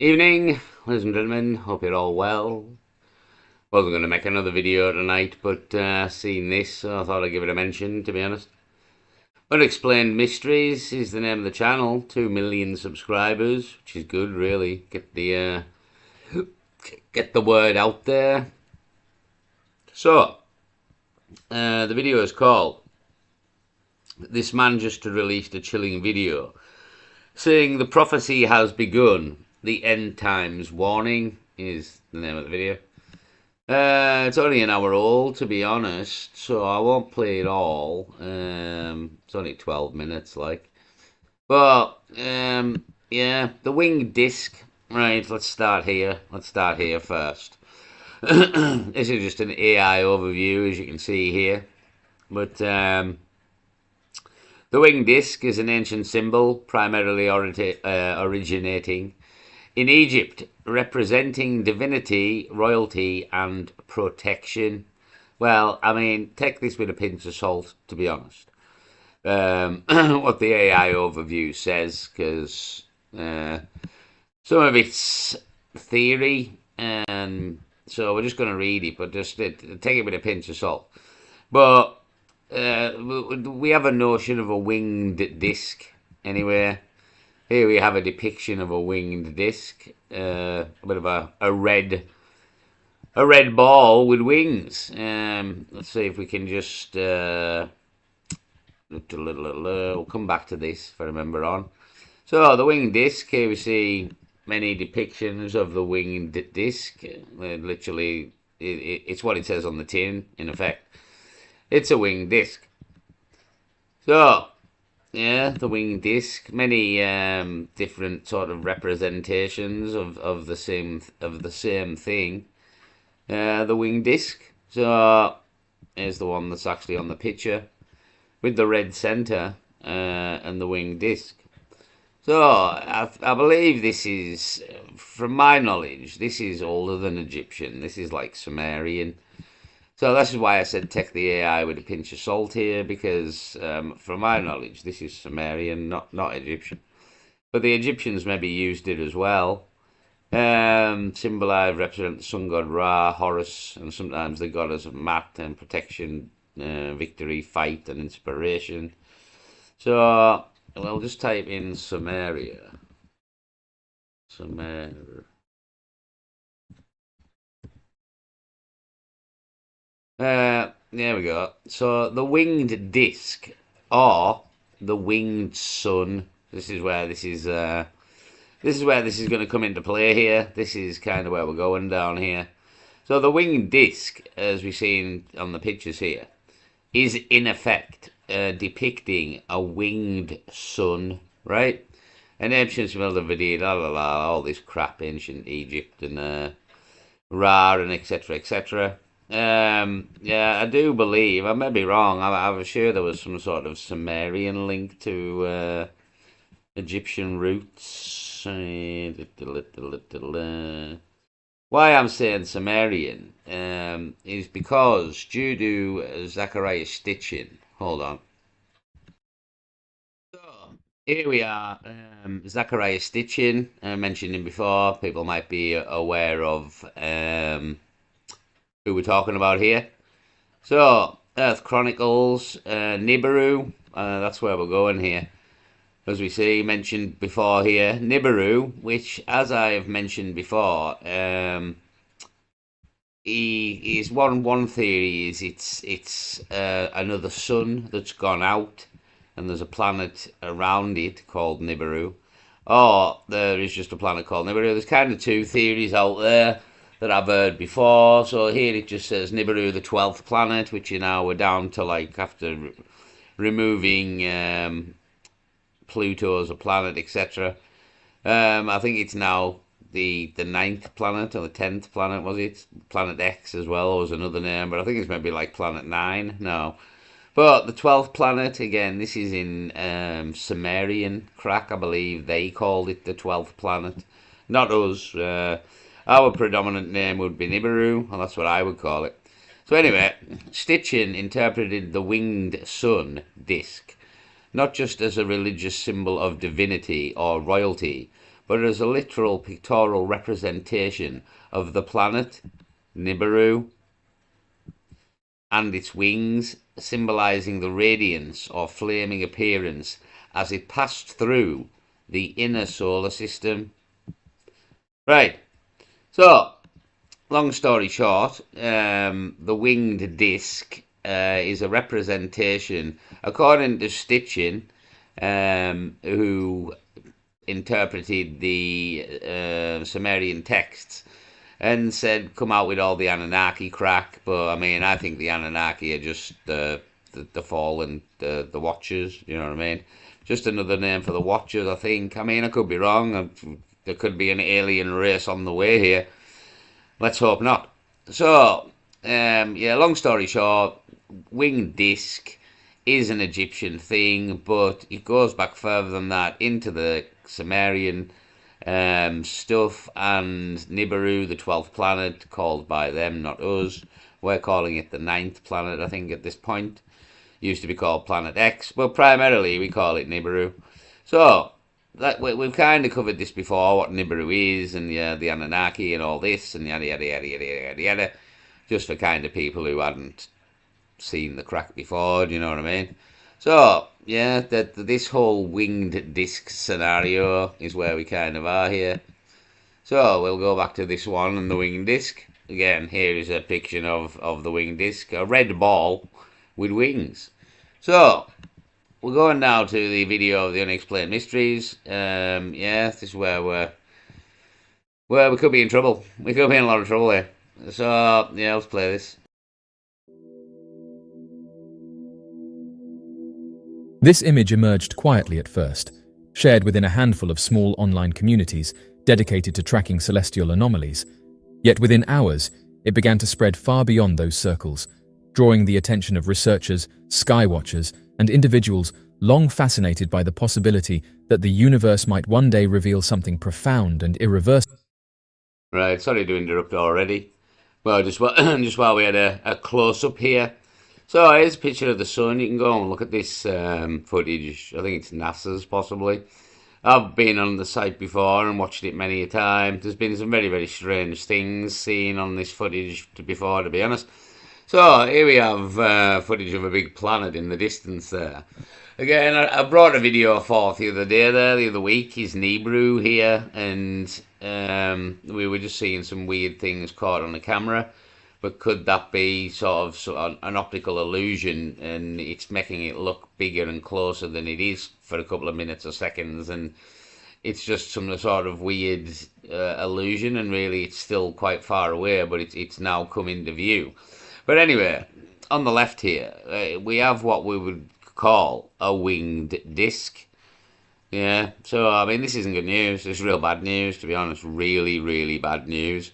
Evening, ladies and gentlemen. Hope you're all well. Wasn't going to make another video tonight, but seen this, so I thought I'd give it a mention, to be honest. Unexplained Mysteries is the name of the channel. 2 million subscribers, which is good, really. Get the word out there. So, the video is called "This Man Just Released a Chilling Video saying the prophecy has begun. The End Times Warning" is the name of the video. It's only an hour old, to be honest, so I won't play it all. It's only 12 minutes, like. But, yeah, the winged disc. Right, let's start here. Let's start here first. This is just an AI overview, as you can see here. But, the winged disc is an ancient symbol, primarily originating in Egypt, representing divinity, royalty, and protection. Well, I mean, take this with a pinch of salt, to be honest. What the AI overview says, because some of it's theory, and so we're just going to read it, but just take it with a pinch of salt. But we have a notion of a winged disc anywhere. Here we have a depiction of a winged disc, a bit of a red ball with wings. Let's see if we can just we'll come back to this if I remember on. So the winged disc, here we see many depictions of the winged disc. Literally, it's what it says on the tin. In effect, it's a winged disc. So. Yeah, the winged disc. Many different sort of representations of the same thing. The winged disc. So here's the one that's actually on the picture with the red center and the winged disc. So I believe this is, from my knowledge, this is older than Egyptian. This is like Sumerian. So this is why I said take the AI with a pinch of salt here, because from my knowledge, this is Sumerian, not Egyptian. But the Egyptians maybe used it as well. Symbolize, represent the sun god Ra, Horus, and sometimes the goddess of Mat and protection, victory, fight, and inspiration. So I'll just type in Sumeria. Sumer. There we go. So the winged disc, or the winged sun. This is where this is going to come into play here. This is kind of where we're going down here. So the winged disc, as we see on the pictures here, is in effect depicting a winged sun, right? An ancient melody, la la la, all this crap, ancient Egypt and Ra and etc. etc. Yeah, I do believe, I may be wrong, I was sure there was some sort of Sumerian link to Egyptian roots. Why I'm saying Sumerian is because due to Zachariah Stitchin, hold on. So, here we are, Zachariah Stitchin, I mentioned him before, people might be aware of who we're talking about here. So, Earth Chronicles, Nibiru, that's where we're going here. As we see, mentioned before here, Nibiru, which, as I've mentioned before, he is one theory is it's another sun that's gone out, and there's a planet around it called Nibiru, or there is just a planet called Nibiru. There's kind of two theories out there that I've heard before. So here it just says Nibiru, the 12th planet, which we're down to, like, after removing Pluto as a planet, etc. I think it's now the ninth planet or the 10th planet, was it? Planet X as well was another name, but I think it's maybe like Planet 9. No. But the 12th planet, again, this is in Sumerian crack, I believe they called it the 12th planet. Not us. Our predominant name would be Nibiru, and that's what I would call it. So anyway, Stitchin interpreted the winged sun disc not just as a religious symbol of divinity or royalty, but as a literal pictorial representation of the planet Nibiru and its wings, symbolizing the radiance or flaming appearance as it passed through the inner solar system. Right, so long story short, the winged disc is a representation, according to Stitchin, who interpreted the Sumerian texts and said, come out with all the Anunnaki crack. But I mean, I think the Anunnaki are just the fallen, the Watchers, you know what I mean? Just another name for the Watchers, I think. I mean, I could be wrong. There could be an alien race on the way here. Let's hope not. So, yeah, long story short, winged disc is an Egyptian thing, but it goes back further than that into the Sumerian stuff, and Nibiru, the 12th planet, called by them, not us. We're calling it the 9th planet, I think, at this point. Used to be called Planet X, but primarily we call it Nibiru. So, we've kind of covered this before, what Nibiru is, and the Anunnaki and all this, and yada yada yada yada yada yada, just for kind of people who hadn't seen the crack before, do you know what I mean? So, yeah, this whole winged disc scenario is where we kind of are here. So, we'll go back to this one and the winged disc. Again, here is a picture of the winged disc, a red ball with wings. So, we're going now to the video of the unexplained mysteries. Yeah, this is where we could be in trouble. We could be in a lot of trouble here. So, yeah, let's play this. This image emerged quietly at first, shared within a handful of small online communities dedicated to tracking celestial anomalies. Yet within hours, it began to spread far beyond those circles, drawing the attention of researchers, skywatchers, and individuals long fascinated by the possibility that the universe might one day reveal something profound and irreversible. Right, sorry to interrupt already. Well, just while we had a close-up here. So here's a picture of the sun. You can go and look at this footage. I think it's NASA's possibly. I've been on the site before and watched it many a time. There's been some very, very strange things seen on this footage before, to be honest. So here we have footage of a big planet in the distance there. Again, I brought a video forth the other week. Is Nibiru here, and we were just seeing some weird things caught on the camera. But could that be sort of an optical illusion, and it's making it look bigger and closer than it is for a couple of minutes or seconds, and it's just some sort of weird illusion, and really it's still quite far away, but it's now come into view. But anyway, on the left here, we have what we would call a winged disc. Yeah, so I mean, this isn't good news. It's real bad news, to be honest. Really, really bad news.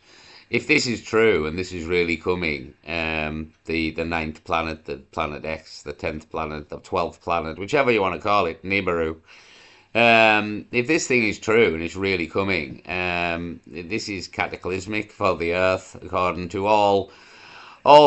If this is true and this is really coming, the 9th planet, the Planet X, the 10th planet, the 12th planet, whichever you want to call it, Nibiru. If this thing is true and it's really coming, this is cataclysmic for the Earth, according to all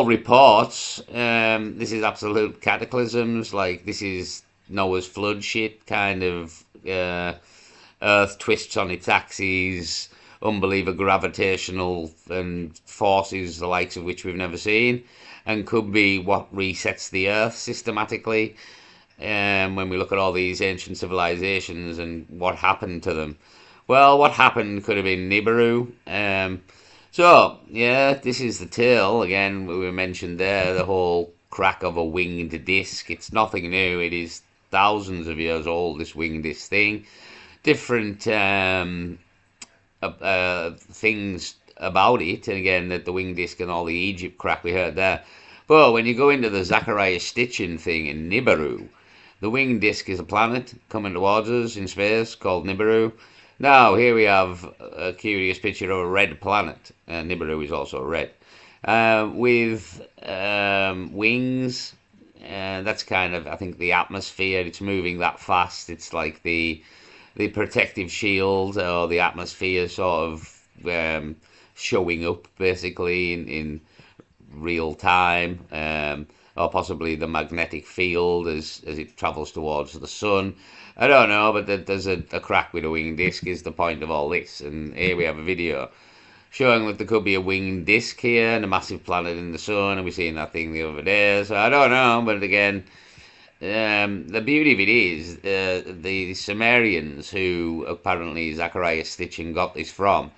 reports. This is absolute cataclysms. Like, this is Noah's flood shit kind of. Earth twists on its axis. Unbelievable gravitational and forces the likes of which we've never seen, and could be what resets the Earth systematically. When we look at all these ancient civilizations and what happened to them, well, what happened could have been Nibiru. So yeah, this is the tale again. We mentioned there the whole crack of a winged disc. It's nothing new. It is thousands of years old. This winged disc thing, different. Things about it, and again that the winged disc and all the Egypt crap we heard there. But when you go into the Zachariah Stitchin thing in Nibiru, the winged disc is a planet coming towards us in space called Nibiru. Now here we have a curious picture of a red planet. Nibiru is also red, with wings. That's kind of, I think, the atmosphere. It's moving that fast. It's like the protective shield or the atmosphere sort of showing up basically in real time. or possibly the magnetic field as it travels towards the sun. I don't know, but there's a crack with a winged disc is the point of all this. And here we have a video showing that there could be a winged disc here and a massive planet in the sun, and we seen that thing the other day. So I don't know, but again, the beauty of it is the Sumerians, who apparently Zachariah Stitchin got this from,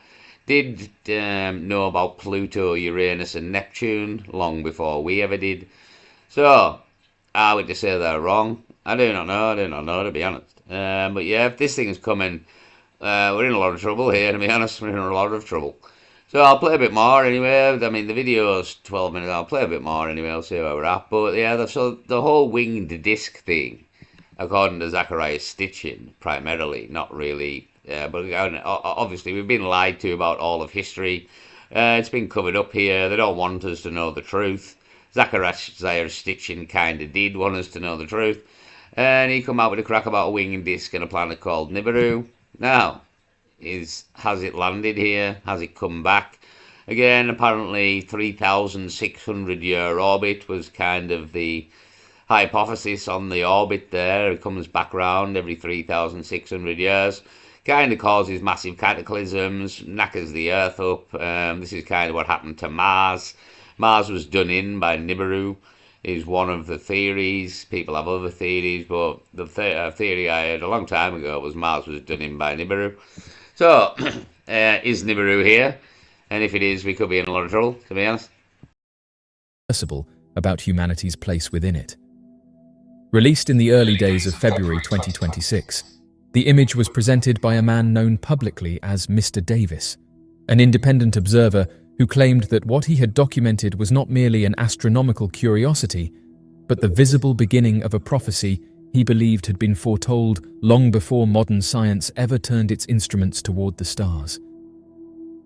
did know about Pluto, Uranus, and Neptune long before we ever did. So, are we to say they're wrong? I do not know, to be honest. But yeah, if this thing is coming, we're in a lot of trouble here, to be honest. We're in a lot of trouble. So I'll play a bit more anyway. I mean, the video's 12 minutes. I'll play a bit more anyway. I'll see where we're at. But yeah, so the whole winged disc thing, according to Zachariah Stitchin, primarily, not really. But obviously, we've been lied to about all of history. It's been covered up here. They don't want us to know the truth. Zachariah Stitchin kind of did want us to know the truth. And he come out with a crack about a winged disc and a planet called Nibiru. Now, has it landed here? Has it come back? Again, apparently 3,600 year orbit was kind of the hypothesis on the orbit there. It comes back round every 3,600 years. Kind of causes massive cataclysms, knackers the Earth up. This is kind of what happened to Mars. Mars was done in by Nibiru, is one of the theories. People have other theories, but the theory I heard a long time ago was Mars was done in by Nibiru. So, is Nibiru here? And if it is, we could be in a lot of trouble, to be honest. About humanity's place within it. Released in the early days of February 2026, the image was presented by a man known publicly as Mr. Davis, an independent observer who claimed that what he had documented was not merely an astronomical curiosity, but the visible beginning of a prophecy he believed had been foretold long before modern science ever turned its instruments toward the stars.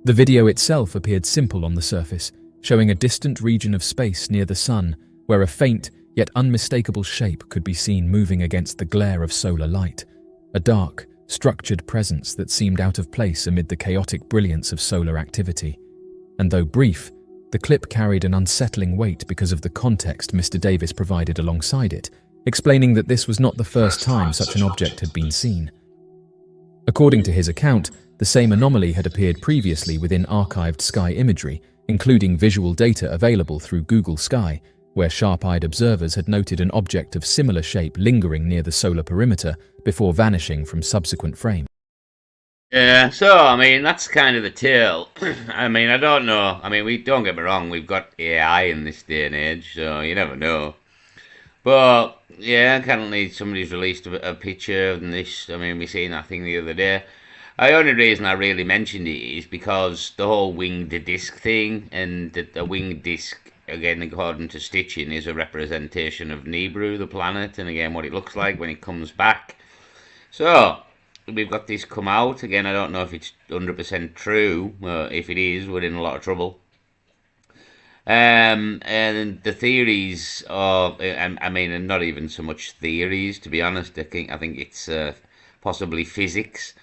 The video itself appeared simple on the surface, showing a distant region of space near the sun, where a faint yet unmistakable shape could be seen moving against the glare of solar light, a dark, structured presence that seemed out of place amid the chaotic brilliance of solar activity. And though brief, the clip carried an unsettling weight because of the context Mr. Davis provided alongside it, explaining that this was not the first time such an object had been seen. According to his account, the same anomaly had appeared previously within archived sky imagery, including visual data available through Google Sky, where sharp-eyed observers had noted an object of similar shape lingering near the solar perimeter before vanishing from subsequent frames. Yeah, so, I mean, that's kind of the tale. I mean, I don't know. I mean, don't get me wrong, we've got AI in this day and age, so you never know. But, yeah, currently somebody's released a picture of this. I mean, we seen that thing the other day. The only reason I really mentioned it is because the whole winged disc thing, and the winged disc, again, according to Stitchin, is a representation of Nibiru, the planet, and again, what it looks like when it comes back. So, we've got this come out. Again, I don't know if it's 100% true. If it is, we're in a lot of trouble. And the theories of, I mean, and not even so much theories, to be honest. I think it's possibly physics.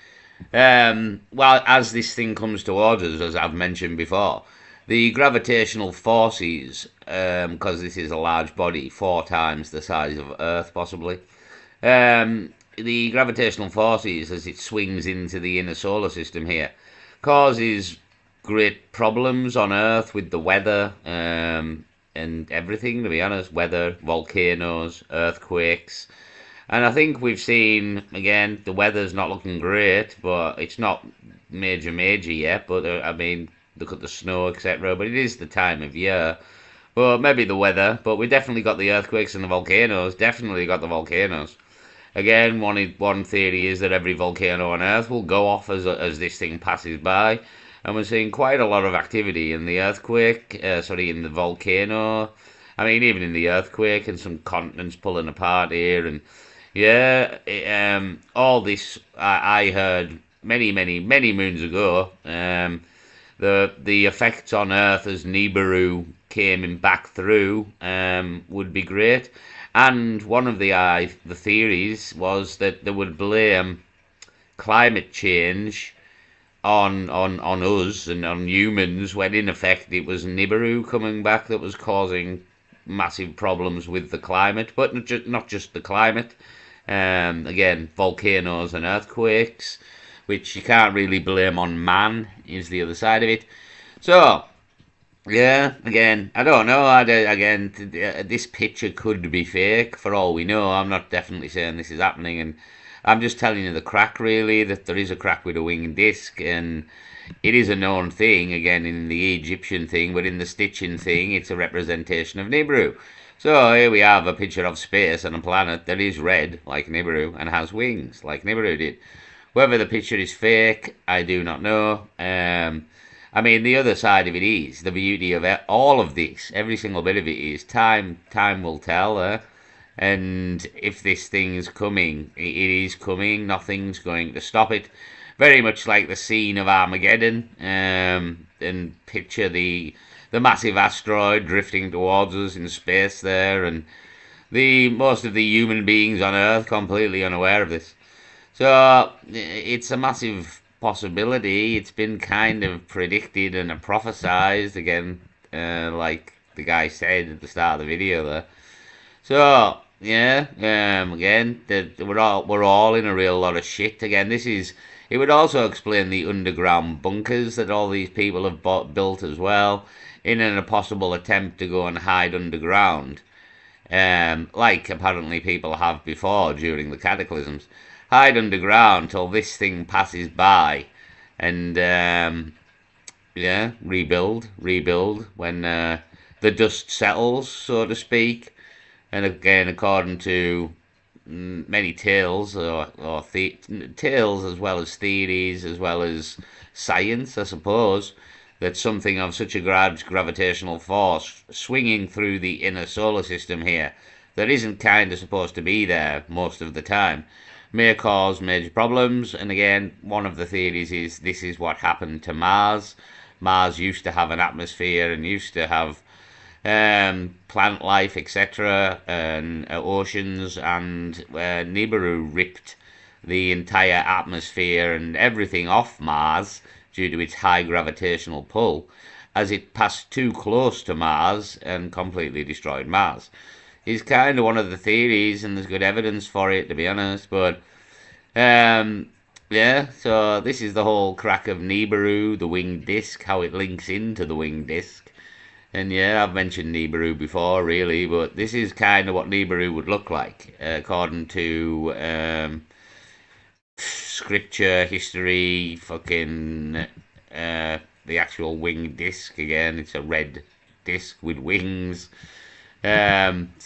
Well, as this thing comes towards us, as I've mentioned before, the gravitational forces, because this is a large body, 4 times the size of Earth, possibly, the gravitational forces, as it swings into the inner solar system here, causes great problems on Earth with the weather, and everything, to be honest. Weather, volcanoes, earthquakes. And I think we've seen, again, the weather's not looking great, but it's not major yet. But, I mean, look at the snow, etc. But it is the time of year. But maybe the weather. But we definitely got the earthquakes and the volcanoes. Definitely got the volcanoes. Again, one theory is that every volcano on Earth will go off as this thing passes by. And we're seeing quite a lot of activity in the earthquake, in the volcano. I mean, even in the earthquake, and some continents pulling apart here. And yeah, all this I heard many moons ago. The effects on Earth as Nibiru came back through would be great. And one of the theories was that they would blame climate change on us and on humans, when in effect it was Nibiru coming back that was causing massive problems with the climate, but not just the climate. Again, volcanoes and earthquakes, which you can't really blame on man, is the other side of it. So, yeah, again, I don't know. This picture could be fake for all we know. I'm not definitely saying this is happening, and I'm just telling you the crack, really, that there is a crack with a winged disc, and it is a known thing, again, in the Egyptian thing, but in the stitching thing, it's a representation of Nibiru. So here we have a picture of space on a planet that is red, like Nibiru, and has wings, like Nibiru did. Whether the picture is fake, I do not know. I mean, the other side of it is the beauty of all of this. Every single bit of it is time. Time will tell. And if this thing's coming, it is coming. Nothing's going to stop it. Very much like the scene of Armageddon. And picture the massive asteroid drifting towards us in space there, and most of the human beings on Earth completely unaware of this. So it's a massive possibility. It's been kind of predicted and prophesized again, like the guy said at the start of the video there. So yeah, again, we're all in a real lot of shit. Again, it would also explain the underground bunkers that all these people have built as well, in a possible attempt to go and hide underground, like apparently people have before during the cataclysms. Hide underground till this thing passes by, and yeah, rebuild when the dust settles, so to speak. And again, according to many tales tales, as well as theories, as well as science, I suppose, that something of such a gravitational force swinging through the inner solar system here that isn't kind of supposed to be there most of the time may cause major problems. And again, one of the theories is this is what happened to Mars. Mars used to have an atmosphere and used to have plant life, etc., and oceans, and Nibiru ripped the entire atmosphere and everything off Mars due to its high gravitational pull, as it passed too close to Mars and completely destroyed Mars. Is kind of one of the theories, and there's good evidence for it, to be honest. But yeah, so this is the whole crack of Nibiru, the winged disc, how it links into the winged disc. And yeah, I've mentioned Nibiru before, really, but this is kind of what Nibiru would look like, according to scripture, history, fucking the actual winged disc. Again, it's a red disc with wings. So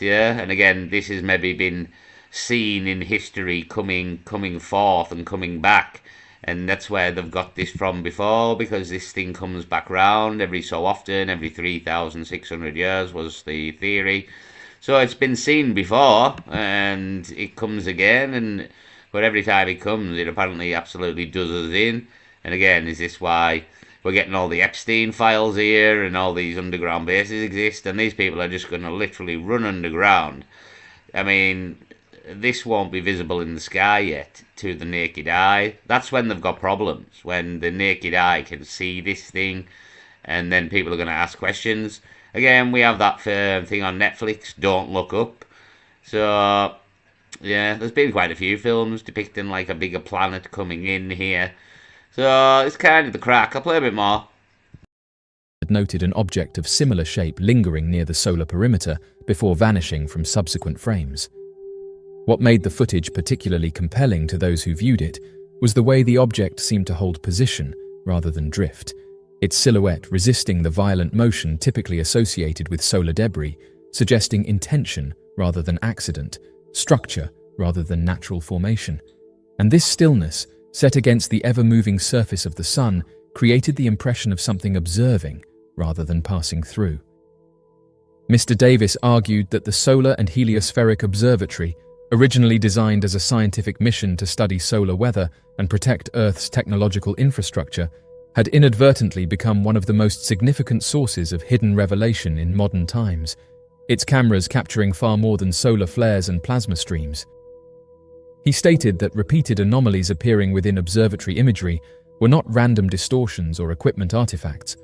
yeah, and again, this has maybe been seen in history coming forth and coming back. And that's where they've got this from before, because this thing comes back round every so often, every 3,600 years was the theory. So it's been seen before, and it comes again, but every time it comes, it apparently absolutely does us in. And again, is this why we're getting all the Epstein files here, and all these underground bases exist, and these people are just going to literally run underground? I mean, this won't be visible in the sky yet to the naked eye. That's when they've got problems, when the naked eye can see this thing, and then people are going to ask questions. Again, we have that thing on Netflix, Don't Look Up. So yeah, there's been quite a few films depicting like a bigger planet coming in here. So it's kind of the crack. I'll play a bit more. Had noted an object of similar shape lingering near the solar perimeter before vanishing from subsequent frames. What made the footage particularly compelling to those who viewed it was the way the object seemed to hold position rather than drift, its silhouette resisting the violent motion typically associated with solar debris, suggesting intention rather than accident, structure rather than natural formation. And this stillness, set against the ever-moving surface of the sun, created the impression of something observing rather than passing through. Mr. Davis argued that the Solar and Heliospheric Observatory, originally designed as a scientific mission to study solar weather and protect Earth's technological infrastructure, had inadvertently become one of the most significant sources of hidden revelation in modern times, its cameras capturing far more than solar flares and plasma streams. He stated that repeated anomalies appearing within observatory imagery were not random distortions or equipment artifacts,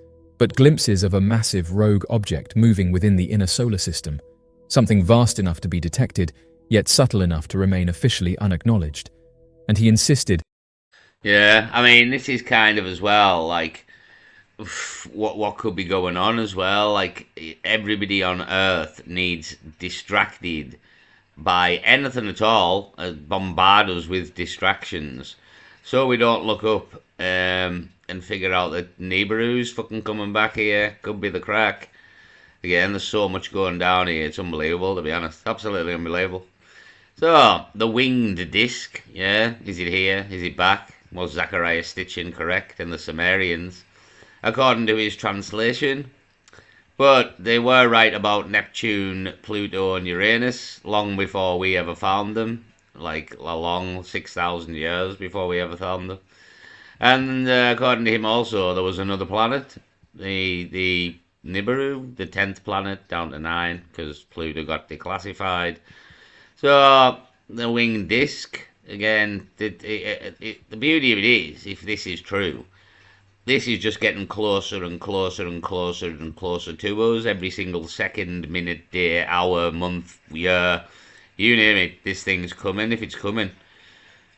but glimpses of a massive rogue object moving within the inner solar system, something vast enough to be detected, yet subtle enough to remain officially unacknowledged. And he insisted. Yeah, I mean, this is kind of as well, like, what could be going on as well. Like, everybody on Earth needs distracted by anything at all, bombard us with distractions, so we don't look up and figure out that Nibiru's fucking coming back here. Could be the crack. Again, there's so much going down here. It's unbelievable, to be honest. Absolutely unbelievable. So, the winged disc, yeah, is it here? Is it back? Was Zachariah Stitchin correct in the Sumerians, according to his translation? But they were right about Neptune, Pluto, and Uranus long before we ever found them, like a long 6,000 years before we ever found them. And according to him also, there was another planet, the Nibiru, the 10th planet, down to 9, because Pluto got declassified. So, the winged disc, again, the beauty of it is, if this is true, this is just getting closer and closer and closer and closer to us every single second, minute, day, hour, month, year, you name it. This thing's coming if it's coming.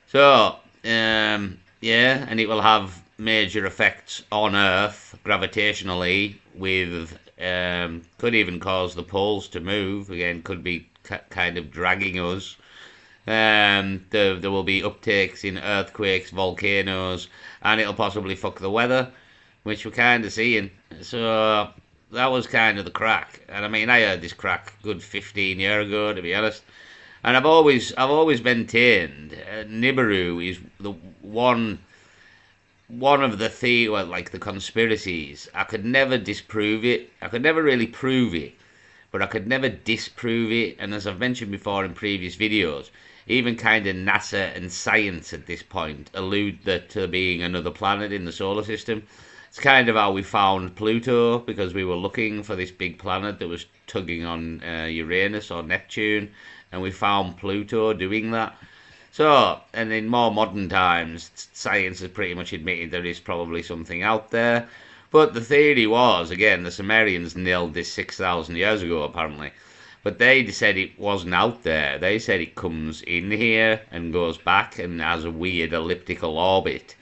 So, yeah, and it will have major effects on Earth gravitationally. With could even cause the poles to move. Again, could be kind of dragging us. There will be uptakes in earthquakes, volcanoes, and it'll possibly fuck the weather, which we're kind of seeing. So that was kind of the crack. And I mean, I heard this crack good 15 years ago, to be honest. And I've always maintained Nibiru is the one of the like the conspiracies. I could never disprove it. I could never really prove it, but I could never disprove it. And as I've mentioned before in previous videos, even kind of NASA and science at this point allude that to being another planet in the solar system. It's kind of how we found Pluto, because we were looking for this big planet that was tugging on Uranus or Neptune, and we found Pluto doing that. So, and in more modern times, science has pretty much admitted there is probably something out there. But the theory was, again, the Sumerians nailed this 6,000 years ago, apparently. But they said it wasn't out there. They said it comes in here and goes back and has a weird elliptical orbit.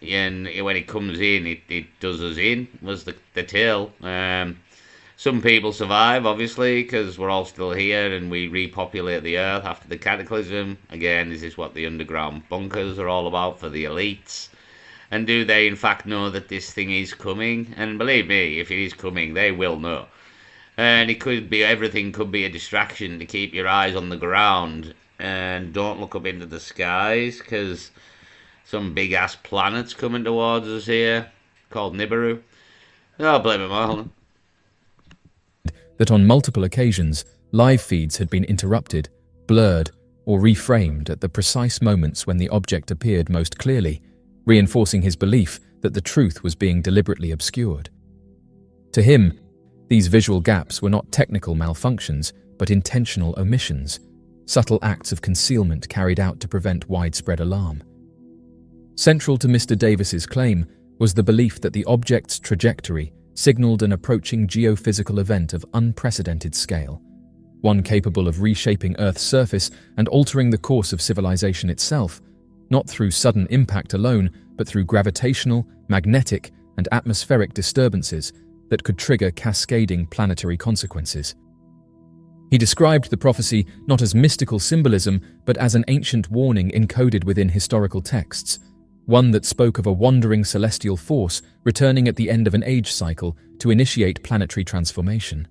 And when it comes in, it does us in, was the tale. Some people survive, obviously, because we're all still here and we repopulate the Earth after the cataclysm. Again, this is what the underground bunkers are all about for the elites. And do they, in fact, know that this thing is coming? And believe me, if it is coming, they will know. And it could be, everything could be a distraction to keep your eyes on the ground. And don't look up into the skies, because some big-ass planet's coming towards us here, called Nibiru. Oh, blame it, Marlon. That on multiple occasions, live feeds had been interrupted, blurred, or reframed at the precise moments when the object appeared most clearly, reinforcing his belief that the truth was being deliberately obscured. To him, these visual gaps were not technical malfunctions, but intentional omissions, subtle acts of concealment carried out to prevent widespread alarm. Central to Mr. Davis's claim was the belief that the object's trajectory signaled an approaching geophysical event of unprecedented scale, one capable of reshaping Earth's surface and altering the course of civilization itself, not through sudden impact alone, but through gravitational, magnetic, and atmospheric disturbances that could trigger cascading planetary consequences. He described the prophecy not as mystical symbolism, but as an ancient warning encoded within historical texts, one that spoke of a wandering celestial force returning at the end of an age cycle to initiate planetary transformation.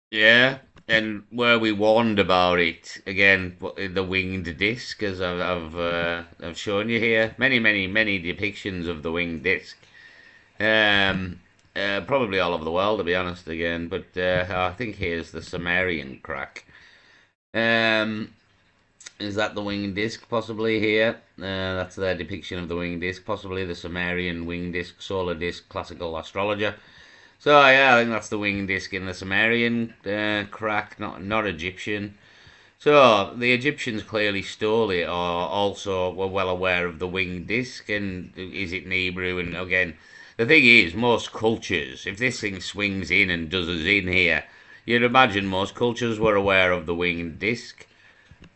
Yeah, and were we warned about it? Again, the winged disc, as I've shown you here. Many depictions of the winged disc. Probably all over the world, to be honest, again. But I think here's the Sumerian crack. Is that the winged disc, possibly, here? That's their depiction of the winged disc, possibly the Sumerian winged disc, solar disc, classical astrologer. So, yeah, I think that's the winged disc in the Sumerian crack, not Egyptian. So the Egyptians clearly stole it, or also were well aware of the winged disc. And is it Nibiru? And again, the thing is, most cultures, if this thing swings in and does us in here, you'd imagine most cultures were aware of the winged disc.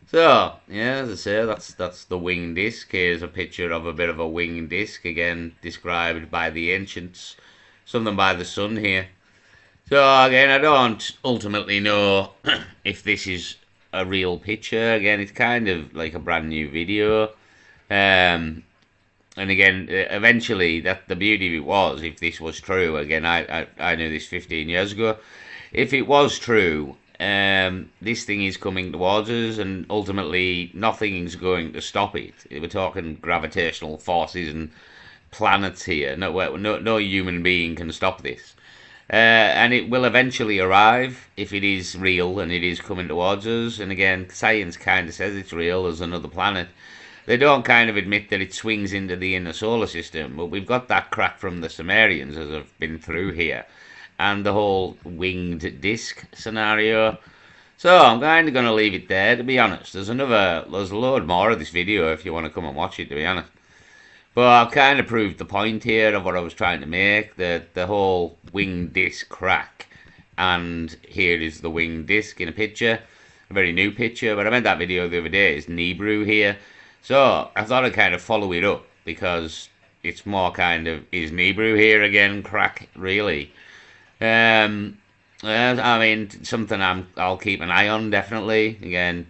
So yeah, as I say, that's the winged disc. Here's a picture of a bit of a winged disc, again described by the ancients, something by the sun here. So again, I don't ultimately know if this is a real picture. Again, it's kind of like a brand new video. And again, eventually, that the beauty of it was, if this was true, again, I knew this 15 years ago. If it was true, this thing is coming towards us, and ultimately, nothing's going to stop it. We're talking gravitational forces and planets here. No human being can stop this. And it will eventually arrive if it is real and it is coming towards us. And again, science kind of says it's real. There's another planet. They don't kind of admit that it swings into the inner solar system, but we've got that crack from the Sumerians as I've been through here, and the whole winged disc scenario. So I'm kind of going to leave it there, to be honest. There's a load more of this video if you want to come and watch it, to be honest. But I've kind of proved the point here of what I was trying to make, that the whole winged disc crack. And here is the winged disc in a picture, a very new picture, but I made that video the other day. It's Nibiru here. So I thought I'd kind of follow it up, because it's more kind of, is Nibiru here again crack, really? I mean, something I'll keep an eye on, definitely. Again,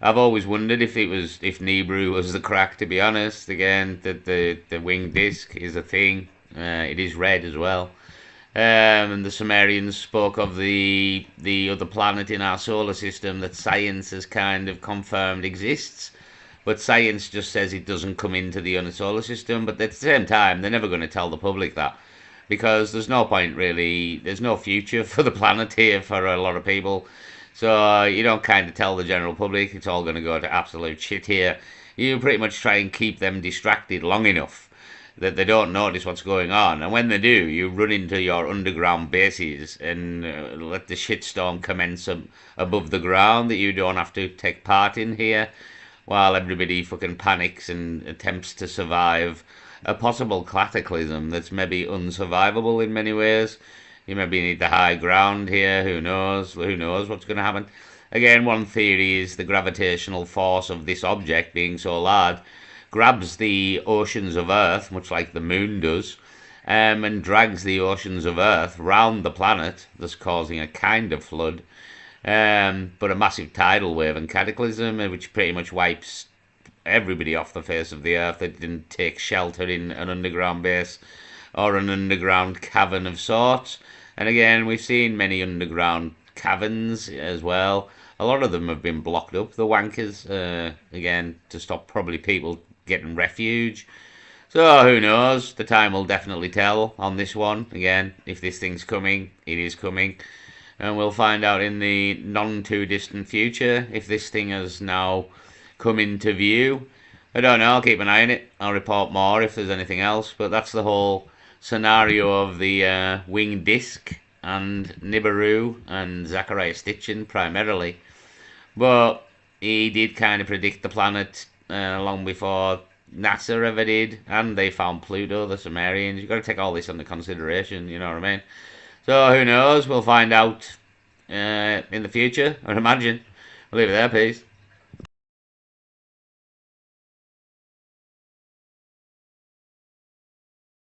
I've always wondered if Nibiru was the crack, to be honest. Again, that the winged disc is a thing. It is red as well. And the Sumerians spoke of the other planet in our solar system that science has kind of confirmed exists. But science just says it doesn't come into the inner solar system. But at the same time, they're never going to tell the public that, because there's no point really. There's no future for the planet here for a lot of people. So you don't kind of tell the general public it's all going to go to absolute shit here. You pretty much try and keep them distracted long enough that they don't notice what's going on. And when they do, you run into your underground bases and let the shitstorm commence above the ground that you don't have to take part in here, while everybody fucking panics and attempts to survive a possible cataclysm that's maybe unsurvivable in many ways. You maybe need the high ground here. Who knows? Who knows what's going to happen? Again, one theory is the gravitational force of this object being so large grabs the oceans of Earth, much like the moon does, and drags the oceans of Earth round the planet, thus causing a kind of flood, but a massive tidal wave and cataclysm, which pretty much wipes everybody off the face of the Earth that didn't take shelter in an underground base or an underground cavern of sorts. And again, we've seen many underground caverns as well. A lot of them have been blocked up, the wankers, again, to stop probably people getting refuge. So who knows? The time will definitely tell on this one. Again, if this thing's coming, it is coming. And we'll find out in the non-too-distant future if this thing has now come into view. I don't know, I'll keep an eye on it. I'll report more if there's anything else. But that's the whole scenario of the winged disc and Nibiru and Zachariah Stitchin primarily. But he did kind of predict the planet long before NASA ever did, and they found Pluto, the Sumerians. You've got to take all this under consideration, you know what I mean? So who knows? We'll find out in the future, I'd imagine. I'll leave it there, peace.